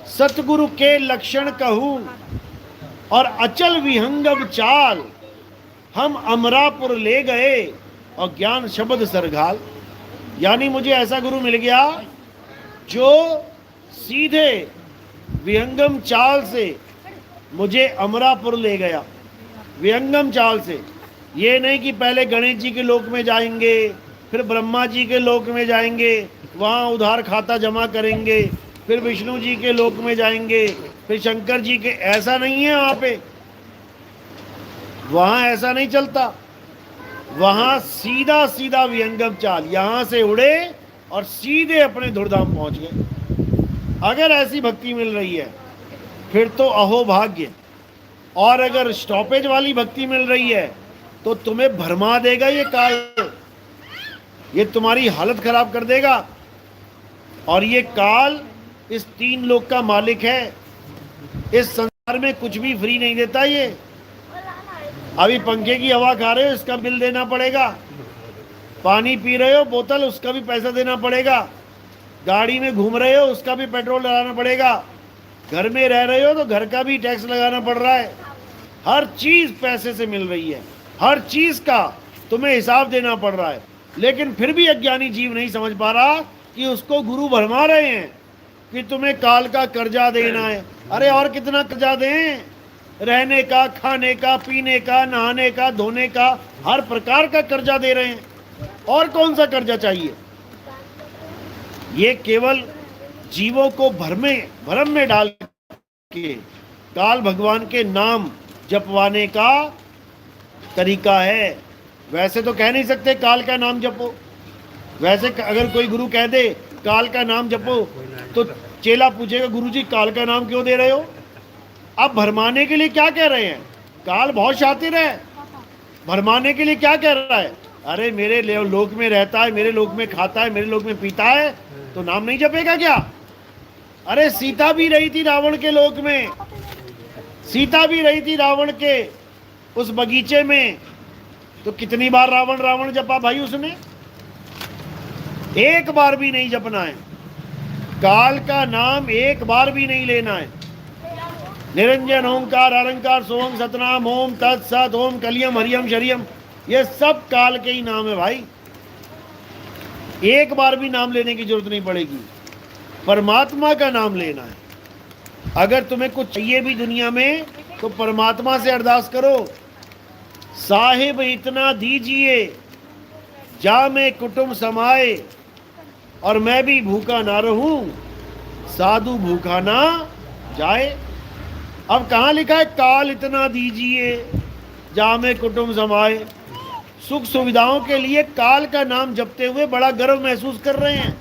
सतगुरु के लक्षण कहूँ और अचल विहंगम चाल, हम अमरापुर ले गए और ज्ञान शब्द सरघाल। यानी मुझे ऐसा गुरु मिल गया जो सीधे विहंगम चाल से मुझे अमरापुर ले गया। विहंगम चाल से, ये नहीं कि पहले गणेश जी के लोक में जाएंगे, फिर ब्रह्मा जी के लोक में जाएंगे, वहाँ उधार खाता जमा करेंगे, फिर विष्णु जी के लोक में जाएंगे, फिर शंकर जी के। ऐसा नहीं है वहाँ पे, वहाँ ऐसा नहीं चलता। वहाँ सीधा सीधा विहंगम चाल, यहाँ से उड़े और सीधे अपने धुरधाम पहुँच गए। अगर ऐसी भक्ति मिल रही है फिर तो अहो भाग्य। और अगर स्टॉपेज वाली भक्ति मिल रही है तो तुम्हें भरमा देगा ये काल, ये तुम्हारी हालत खराब कर देगा। और ये काल इस 3 लोक का मालिक है। इस संसार में कुछ भी फ्री नहीं देता ये। अभी पंखे की हवा खा रहे हो, इसका बिल देना पड़ेगा। पानी पी रहे हो बोतल, उसका भी पैसा देना पड़ेगा। गाड़ी में घूम रहे हो, उसका भी पेट्रोल लगाना पड़ेगा। घर में रह रहे हो तो घर का भी टैक्स लगाना पड़ रहा है। हर चीज़ पैसे से मिल रही है, हर चीज़ का तुम्हें हिसाब देना पड़ रहा है। लेकिन फिर भी अज्ञानी जीव नहीं समझ पा रहा कि उसको गुरु भरमा रहे हैं कि तुम्हें काल का कर्जा देना है। अरे और कितना कर्जा दें? रहने का, खाने का, पीने का, नहाने का, धोने का, हर प्रकार का कर्जा दे रहे हैं। और कौन सा कर्जा चाहिए? ये केवल जीवों को भ्रम में डाल के काल भगवान के नाम जपवाने का तरीका है। वैसे तो कह नहीं सकते काल का नाम जपो। वैसे अगर कोई गुरु कह दे काल का नाम जपो तो चेला पूछेगा गुरुजी काल का नाम क्यों दे रहे हो? आप भरमाने के लिए क्या कह रहे हैं? काल बहुत शातिर है, भरमाने के लिए क्या कह रहा है? अरे मेरे लोक में रहता है, मेरे लोक में खाता है, मेरे लोक में पीता है, तो नाम नहीं जपेगा क्या? अरे सीता भी रही थी रावण के लोक में, सीता भी रही थी रावण के उस बगीचे में, तो कितनी बार रावण रावण जपा भाई उसने? एक बार भी नहीं जपना है। काल का नाम एक बार भी नहीं लेना है। निरंजन ओंकार अलंकार सोम सतनाम ओम तत्सत ओम कलियम हरियम शरियम, ये सब काल के ही नाम है भाई। एक बार भी नाम लेने की जरूरत नहीं पड़ेगी, परमात्मा का नाम लेना है। अगर तुम्हें कुछ चाहिए भी दुनिया में तो परमात्मा से अरदास करो, साहिब इतना दीजिए जा में कुटुंब समाए, और मैं भी भूखा ना रहूं साधु भूखा ना जाए। अब कहाँ लिखा है काल इतना दीजिए जा में कुटुंब समाए? सुख सुविधाओं के लिए काल का नाम जपते हुए बड़ा गर्व महसूस कर रहे हैं।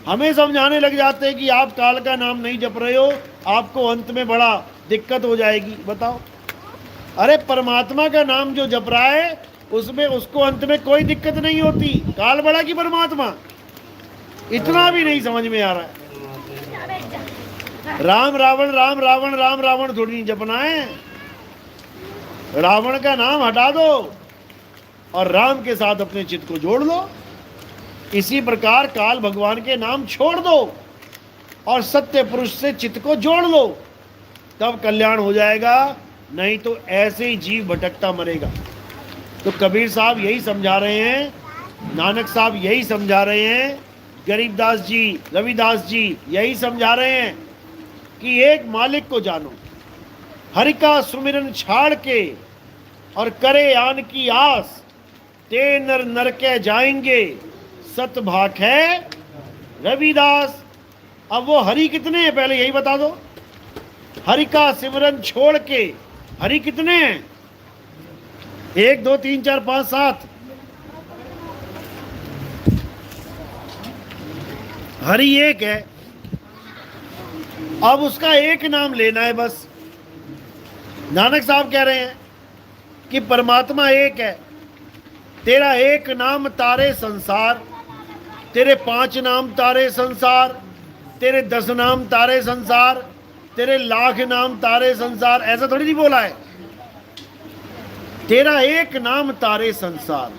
हमें समझाने लग जाते हैं कि आप काल का नाम नहीं जप रहे हो, आपको अंत में बड़ा दिक्कत हो जाएगी। बताओ, अरे परमात्मा का नाम जो जप रहा है उसमें उसको अंत में कोई दिक्कत नहीं होती। काल बड़ा कि परमात्मा? इतना भी नहीं समझ में आ रहा है। राम रावण राम रावण राम रावण थोड़ी नहीं जपना है। रावण का नाम हटा दो और राम के साथ अपने चित्त को जोड़ लो। इसी प्रकार काल भगवान के नाम छोड़ दो और सत्य पुरुष से चित्त को जोड़ लो, तब कल्याण हो जाएगा, नहीं तो ऐसे ही जीव भटकता मरेगा। तो कबीर साहब यही समझा रहे हैं, नानक साहब यही समझा रहे हैं, गरीबदास जी, रविदास जी यही समझा रहे हैं कि एक मालिक को जानो, हरि का सुमिरन छाड़ के और करे आन की आस, ते नर नरके जाएंगे, सत भाग है रविदास। अब वो हरि कितने हैं पहले यही बता दो। हरि का सिमरन छोड़ के हरि कितने हैं? 1 2 3 4 5 7। हरि एक है। अब उसका एक नाम लेना है बस। नानक साहब कह रहे हैं कि परमात्मा एक है, तेरा एक नाम तारे संसार, तेरे 5 नाम तारे संसार, तेरे 10 नाम तारे संसार, तेरे लाख नाम तारे संसार, ऐसा थोड़ी नहीं बोला है। तेरा एक नाम तारे संसार,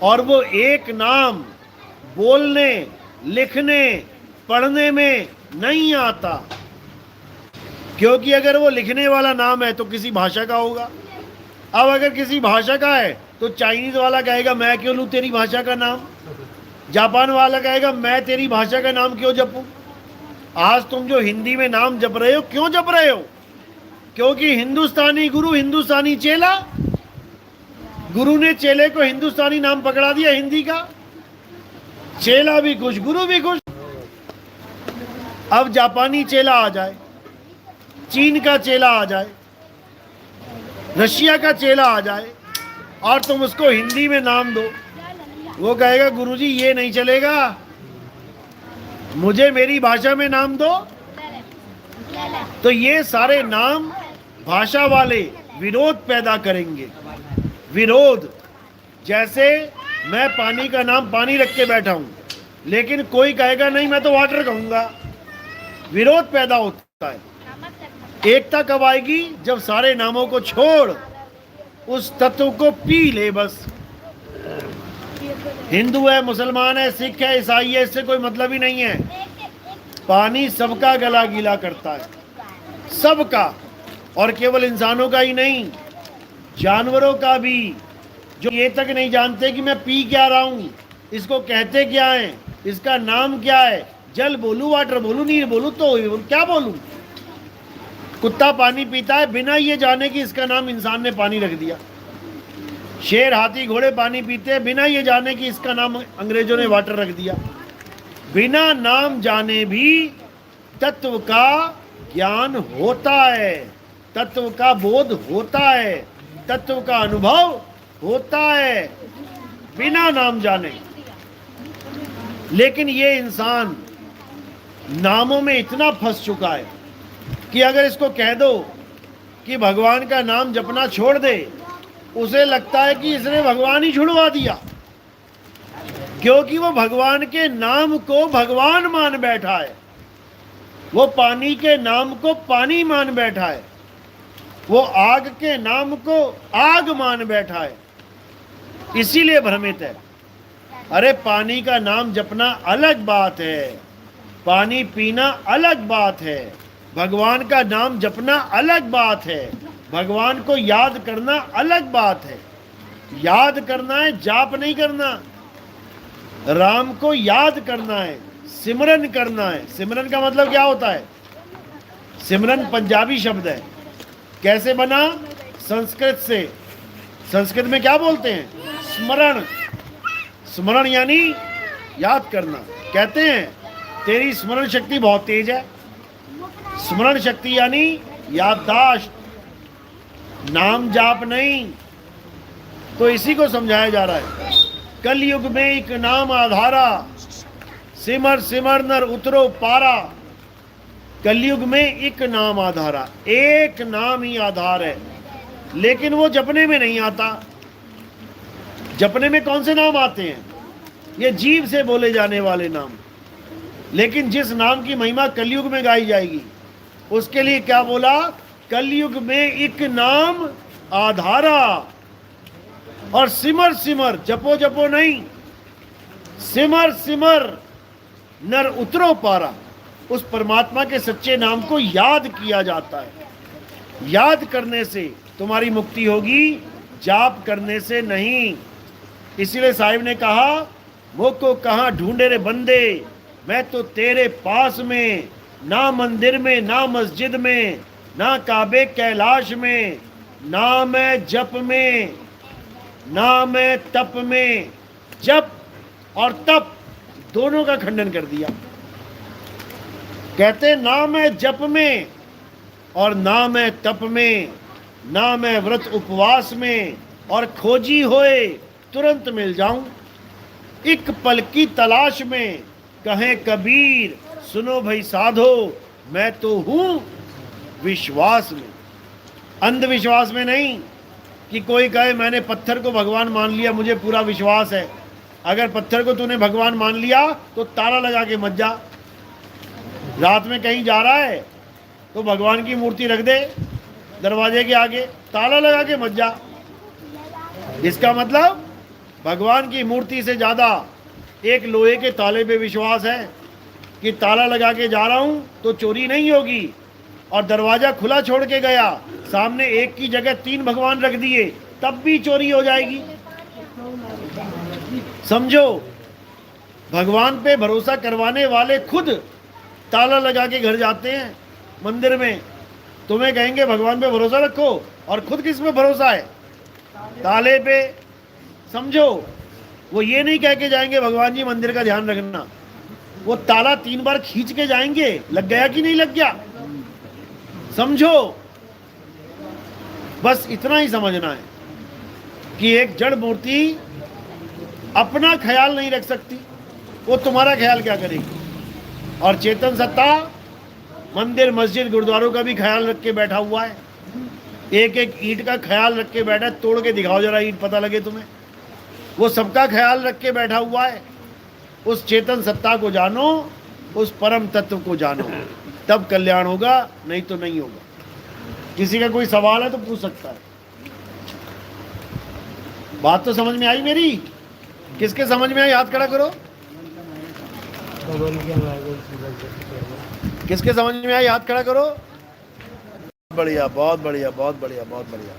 और वो एक नाम बोलने, लिखने, पढ़ने में नहीं आता, क्योंकि अगर वो लिखने वाला नाम है तो किसी भाषा का होगा। अब अगर किसी भाषा का है तो चाइनीज वाला कहेगा मैं क्यों लूँ तेरी भाषा का नाम, जापान वाला कहेगा मैं तेरी भाषा का नाम क्यों जपूं। आज तुम जो हिंदी में नाम जप रहे हो, क्यों जप रहे हो? क्योंकि हिंदुस्तानी गुरु हिंदुस्तानी चेला, गुरु ने चेले को हिंदुस्तानी नाम पकड़ा दिया हिंदी का, चेला भी खुश, गुरु भी खुश। अब जापानी चेला आ जाए, चीन का चेला आ जाए, रशिया का चेला आ जाए, और तुम उसको हिंदी में नाम दो, वो कहेगा गुरुजी ये नहीं चलेगा, मुझे मेरी भाषा में नाम दो। तो ये सारे नाम भाषा वाले विरोध पैदा करेंगे। विरोध, जैसे मैं पानी का नाम पानी रख के बैठा हूं, लेकिन कोई कहेगा नहीं मैं तो वाटर कहूंगा, विरोध पैदा होता है। एकता कब आएगी? जब सारे नामों को छोड़ उस तत्व को पी ले बस। हिंदू है, मुसलमान है, सिख है, ईसाई है, इससे कोई मतलब ही नहीं है। पानी सबका गला गीला करता है, सबका, और केवल इंसानों का ही नहीं, जानवरों का भी, जो ये तक नहीं जानते कि मैं पी क्या रहा हूं, इसको कहते क्या है, इसका नाम क्या है, जल बोलूं, वाटर बोलूं, नीर बोलूं, तो क्या बोलूं। कुत्ता पानी पीता है बिना ये जाने कि इसका नाम इंसान ने पानी रख दिया। शेर, हाथी, घोड़े पानी पीते हैं बिना ये जाने कि इसका नाम अंग्रेजों ने वाटर रख दिया। बिना नाम जाने भी तत्व का ज्ञान होता है, तत्व का बोध होता है, तत्व का अनुभव होता है बिना नाम जाने। लेकिन ये इंसान नामों में इतना फंस चुका है कि अगर इसको कह दो कि भगवान का नाम जपना छोड़ दे, उसे लगता है कि इसने भगवान ही छुड़वा दिया, क्योंकि वो भगवान के नाम को भगवान मान बैठा है, वो पानी के नाम को पानी मान बैठा है, वो आग के नाम को आग मान बैठा है, इसीलिए भ्रमित है। अरे पानी का नाम जपना अलग बात है, पानी पीना अलग बात है, भगवान का नाम जपना अलग बात है, भगवान को याद करना अलग बात है। याद करना है, जाप नहीं करना। राम को याद करना है, सिमरन करना है। सिमरन का मतलब क्या होता है? सिमरन पंजाबी शब्द है। कैसे बना? संस्कृत से। संस्कृत में क्या बोलते हैं? स्मरण। स्मरण यानी याद करना। कहते हैं तेरी स्मरण शक्ति बहुत तेज है। स्मरण शक्ति यानी याददाश्त, नाम जाप नहीं। तो इसी को समझाया जा रहा है। कलयुग में एक नाम आधारा, सिमर सिमर नर उतरो पारा। कलयुग में एक नाम आधारा, एक नाम ही आधार है, लेकिन वो जपने में नहीं आता। जपने में कौन से नाम आते हैं? ये जीव से बोले जाने वाले नाम। लेकिन जिस नाम की महिमा कलयुग में गाई जाएगी, उसके लिए क्या बोला? कलयुग में एक नाम आधारा। और सिमर सिमर, जपो जपो नहीं, सिमर सिमर नर उतरो पारा। उस परमात्मा के सच्चे नाम को याद किया जाता है। याद करने से तुम्हारी मुक्ति होगी, जाप करने से नहीं। इसीलिए साहिब ने कहा, वो को कहाँ ढूंढे रे बंदे, मैं तो तेरे पास में, ना मंदिर में ना मस्जिद में, ना काबे कैलाश में, ना मैं जप में, ना मैं तप में। जप और तप दोनों का खंडन कर दिया। कहते ना मैं जप में और ना मैं तप में, ना मैं व्रत उपवास में, और खोजी होए तुरंत मिल जाऊं। एक पल की तलाश में कहे कबीर, सुनो भाई साधो, मैं तो हूं विश्वास में, अंधविश्वास में नहीं। कि कोई कहे मैंने पत्थर को भगवान मान लिया, मुझे पूरा विश्वास है। अगर पत्थर को तूने भगवान मान लिया तो ताला लगा के मत जा। रात में कहीं जा रहा है तो भगवान की मूर्ति रख दे दरवाजे के आगे, ताला लगा के मत जा। इसका मतलब भगवान की मूर्ति से ज़्यादा एक लोहे के ताले पे विश्वास है कि ताला लगा के जा रहा हूँ तो चोरी नहीं होगी। और दरवाज़ा खुला छोड़ के गया, सामने एक की जगह 3 भगवान रख दिए, तब भी चोरी हो जाएगी। समझो, भगवान पे भरोसा करवाने वाले खुद ताला लगा के घर जाते हैं मंदिर में। तुम्हें कहेंगे भगवान पे भरोसा रखो, और खुद किस में भरोसा है? ताले पे। समझो, वो ये नहीं कह के जाएंगे भगवान जी मंदिर का ध्यान रखना, वो ताला 3 बार खींच के जाएंगे, लग गया कि नहीं लग गया। समझो, बस इतना ही समझना है कि एक जड़ मूर्ति अपना ख्याल नहीं रख सकती, वो तुम्हारा ख्याल क्या करेगी। और चेतन सत्ता मंदिर मस्जिद गुरुद्वारों का भी ख्याल रख के बैठा हुआ है। एक एक ईंट का ख्याल रख के बैठा है। तोड़ के दिखाओ जरा ईंट, पता लगे तुम्हें। वो सबका ख्याल रख के बैठा हुआ है। उस चेतन सत्ता को जानो, उस परम तत्व को जानो, तब कल्याण होगा, नहीं तो नहीं होगा। किसी का कोई सवाल है तो पूछ सकता है। बात तो समझ में आई मेरी? किसके समझ में आई हाथ खड़ा करो। किसके समझ में आई हाथ खड़ा करो। बढ़िया, बहुत बढ़िया, बहुत बढ़िया, बहुत बढ़िया।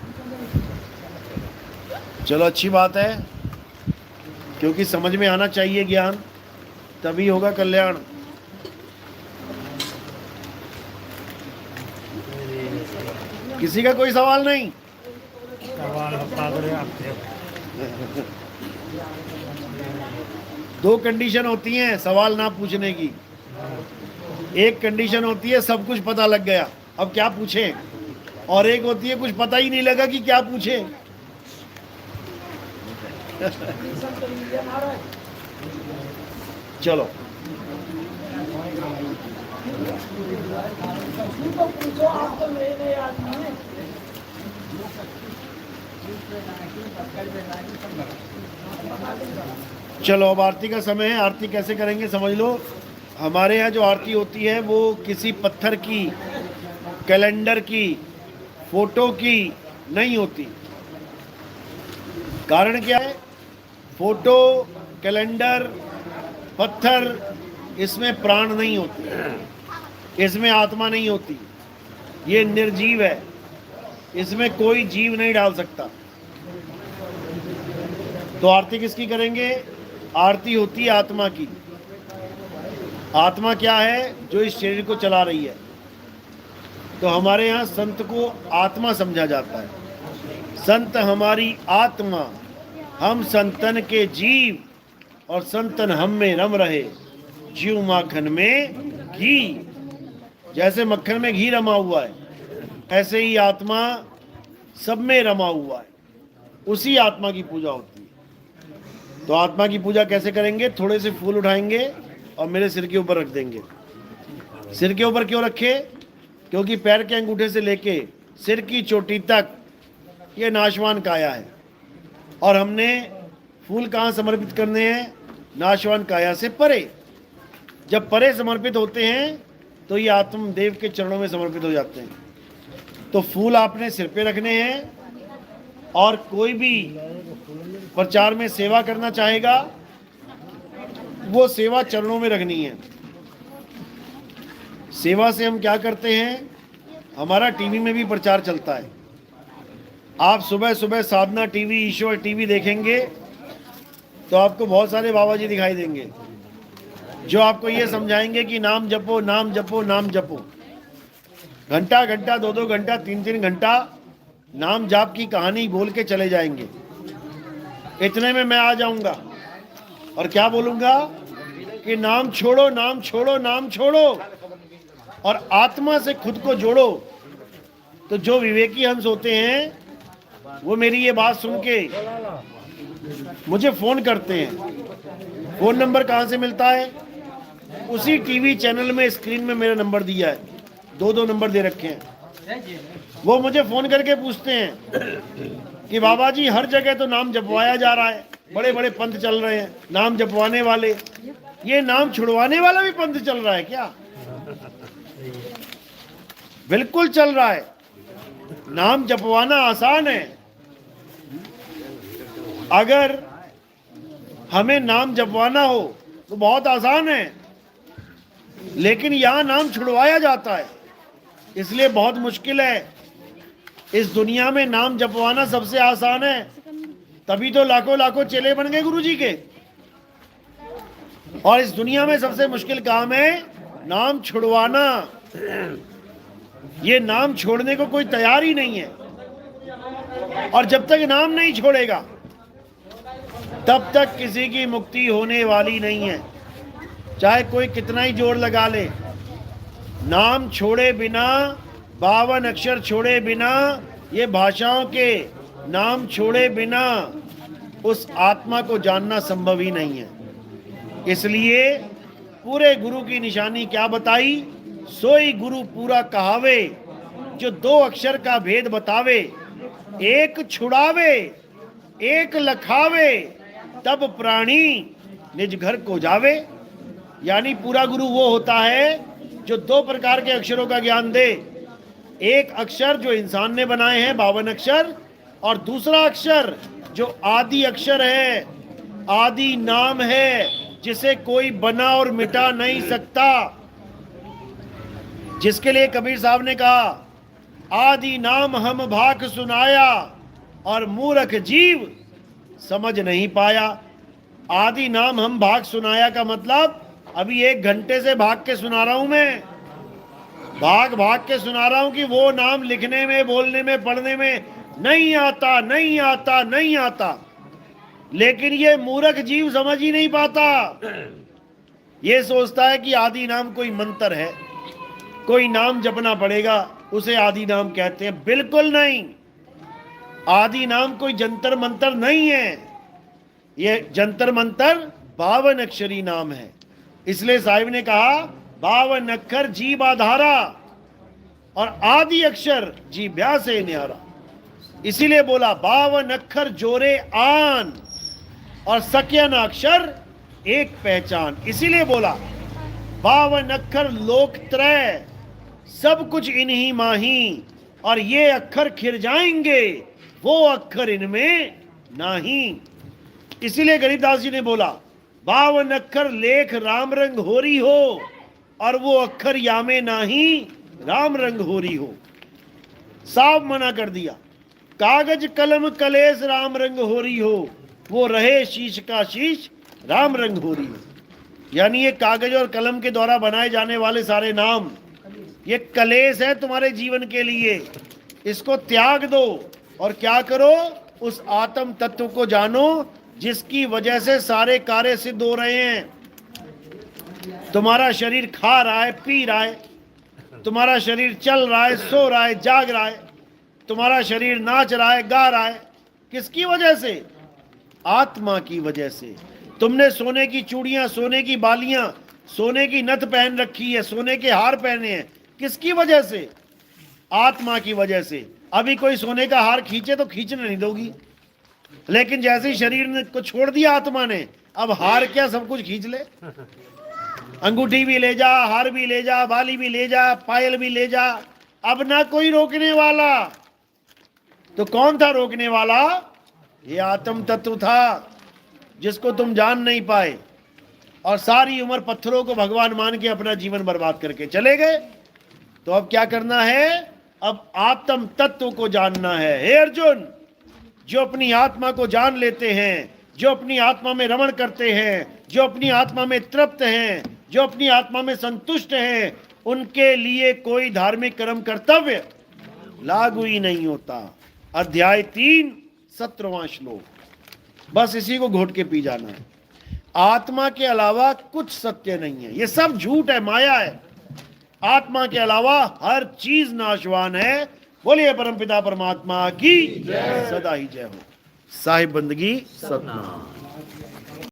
चलो, अच्छी बात है, क्योंकि समझ में आना चाहिए ज्ञान, तभी होगा कल्याण। किसी का कोई सवाल नहीं? दो कंडीशन होती हैं सवाल ना पूछने की। एक कंडीशन होती है सब कुछ पता लग गया, अब क्या पूछें, और एक होती है कुछ पता ही नहीं लगा कि क्या पूछें। चलो, चलो अब आरती का समय है। आरती कैसे करेंगे समझ लो। हमारे यहाँ जो आरती होती है वो किसी पत्थर की, कैलेंडर की, फोटो की नहीं होती। कारण क्या है? फोटो, कैलेंडर, पत्थर, इसमें प्राण नहीं होती, इसमें आत्मा नहीं होती, ये निर्जीव है, इसमें कोई जीव नहीं डाल सकता। तो आरती किसकी करेंगे? आरती होती है आत्मा की। आत्मा क्या है? जो इस शरीर को चला रही है। तो हमारे यहाँ संत को आत्मा समझा जाता है। संत हमारी आत्मा, हम संतन के जीव, और संतन हम में रम रहे, जीव माखन में घी। जैसे मक्खन में घी रमा हुआ है, ऐसे ही आत्मा सब में रमा हुआ है। उसी आत्मा की पूजा होती है। तो आत्मा की पूजा कैसे करेंगे? थोड़े से फूल उठाएंगे और मेरे सिर के ऊपर रख देंगे। सिर के ऊपर क्यों रखे? क्योंकि पैर के अंगूठे से लेके सिर की चोटी तक ये नाशवान काया है, और हमने फूल कहाँ समर्पित करने हैं? नाशवान काया से परे। जब परे समर्पित होते हैं तो ये आत्मदेव के चरणों में समर्पित हो जाते हैं। तो फूल आपने सिर पे रखने हैं, और कोई भी प्रचार में सेवा करना चाहेगा वो सेवा चरणों में रखनी है। सेवा से हम क्या करते हैं, हमारा टीवी में भी प्रचार चलता है। आप सुबह सुबह साधना टीवी, ईश्वर टीवी देखेंगे तो आपको बहुत सारे बाबा जी दिखाई देंगे जो आपको ये समझाएंगे कि नाम जपो, नाम जपो, नाम जपो। घंटा घंटा, 2-2 घंटा, 3-3 घंटा नाम जाप की कहानी बोल के चले जाएंगे। इतने में मैं आ जाऊंगा और क्या बोलूंगा कि नाम छोड़ो, नाम छोड़ो, नाम छोड़ो और आत्मा से खुद को जोड़ो। तो जो विवेकी हंस होते हैं वो मेरी ये बात सुन के मुझे फोन करते हैं। फोन नंबर कहाँ से मिलता है? उसी टीवी चैनल में स्क्रीन में मेरा नंबर दिया है, 2-2 नंबर दे रखे हैं। वो मुझे फोन करके पूछते हैं कि बाबा जी हर जगह तो नाम जपवाया जा रहा है, बड़े बड़े पंथ चल रहे हैं नाम जपवाने वाले, ये नाम छुड़वाने वाला भी पंथ चल रहा है क्या? बिल्कुल चल रहा है। नाम जपवाना आसान है। अगर हमें नाम जपवाना हो तो बहुत आसान है, लेकिन यहां नाम छुड़वाया जाता है, इसलिए बहुत मुश्किल है। इस दुनिया में नाम जपवाना सबसे आसान है, तभी तो लाखों लाखों चेले बन गए गुरु जी के। और इस दुनिया में सबसे मुश्किल काम है नाम छुड़वाना। ये नाम छोड़ने को कोई तैयार ही नहीं है। और जब तक नाम नहीं छोड़ेगा तब तक किसी की मुक्ति होने वाली नहीं है, चाहे कोई कितना ही जोर लगा ले। नाम छोड़े बिना, 52 अक्षर छोड़े बिना, ये भाषाओं के नाम छोड़े बिना उस आत्मा को जानना संभव ही नहीं है। इसलिए पूरे गुरु की निशानी क्या बताई? सोई गुरु पूरा कहावे, जो 2 अक्षर का भेद बतावे। एक छुड़ावे, एक लखावे, तब प्राणी निज घर को जावे। यानी पूरा गुरु वो होता है जो 2 प्रकार के अक्षरों का ज्ञान दे। एक अक्षर जो इंसान ने बनाए हैं 52 अक्षर, और दूसरा अक्षर जो आदि अक्षर है, आदि नाम है, जिसे कोई बना और मिटा नहीं सकता। जिसके लिए कबीर साहब ने कहा आदि नाम हम भाग सुनाया और मूर्ख जीव समझ नहीं पाया। आदि नाम हम भाग सुनाया का मतलब अभी 1 घंटे से भाग के सुना रहा हूं मैं, भाग भाग के सुना रहा हूं कि वो नाम लिखने में, बोलने में, पढ़ने में नहीं आता, नहीं आता, नहीं आता। लेकिन ये मूर्ख जीव समझ ही नहीं पाता। ये सोचता है कि आदि नाम कोई मंत्र है, कोई नाम जपना पड़ेगा, उसे आदि नाम कहते हैं। बिल्कुल नहीं। आदि नाम कोई जंतर मंतर नहीं है। ये जंतर मंतर 52 अक्षरी नाम है। इसलिए साहिब ने कहा 52 अक्षर जीव आधारा और आदि अक्षर जीभ्या से न्यारा। इसीलिए बोला 52 अक्षर जोरे आन और सक्यन अक्षर एक पहचान। इसीलिए बोला 52 अक्षर लोक त्रय, सब कुछ इन्हीं माही, और ये अक्षर खिर जाएंगे, वो अक्षर इनमें नहीं। इसीलिए गरीबदास जी ने बोला 52 अक्षर लेख राम रंग हो रही हो, और वो अक्षर यामे नाही राम रंग हो रही हो। साफ मना कर दिया। कागज कलम कलेस राम रंग हो रही हो, वो रहे शीश का शीश राम रंग हो रही हो। यानी ये कागज और कलम के द्वारा बनाए जाने वाले सारे नाम ये कलेश है तुम्हारे जीवन के लिए। इसको त्याग दो और क्या करो? उस आत्म तत्व को जानो जिसकी वजह से सारे कार्य सिद्ध हो रहे हैं। तुम्हारा शरीर खा रहा है, पी रहा है, तुम्हारा शरीर चल रहा है, सो रहा है, जाग रहा है, तुम्हारा शरीर नाच रहा है, गा रहा है। किसकी वजह से? आत्मा की वजह से। तुमने सोने की चूड़ियां, सोने की बालियां, सोने की नथ पहन रखी है, सोने के हार पहने हैं। किसकी वजह से? आत्मा की वजह से। अभी कोई सोने का हार खींचे तो खींचने नहीं दोगी, लेकिन जैसे ही शरीर को छोड़ दिया आत्मा ने, अब हार क्या सब कुछ खींच ले। अंगूठी भी ले जा, हार भी ले जा, बाली भी ले जा, पायल भी ले जा, अब ना कोई रोकने वाला। तो कौन था रोकने वाला? ये आत्म तत्व था जिसको तुम जान नहीं पाए। और सारी उम्र पत्थरों को भगवान मान के अपना जीवन बर्बाद करके चले गए। तो अब क्या करना है? अब आत्म तत्व को जानना है। हे अर्जुन, जो अपनी आत्मा को जान लेते हैं, जो अपनी आत्मा में रमण करते हैं, जो अपनी आत्मा में तृप्त हैं, जो अपनी आत्मा में संतुष्ट हैं, उनके लिए कोई धार्मिक कर्म कर्तव्य लागू ही नहीं होता। अध्याय 3 17वां श्लोक। बस इसी को घोट के पी जाना है। आत्मा के अलावा कुछ सत्य नहीं है, ये सब झूठ है, माया है। आत्मा के अलावा हर चीज नाशवान है। बोलिए परमपिता परमात्मा की सदा ही जय हो। साहिब बंदगी सतनाम।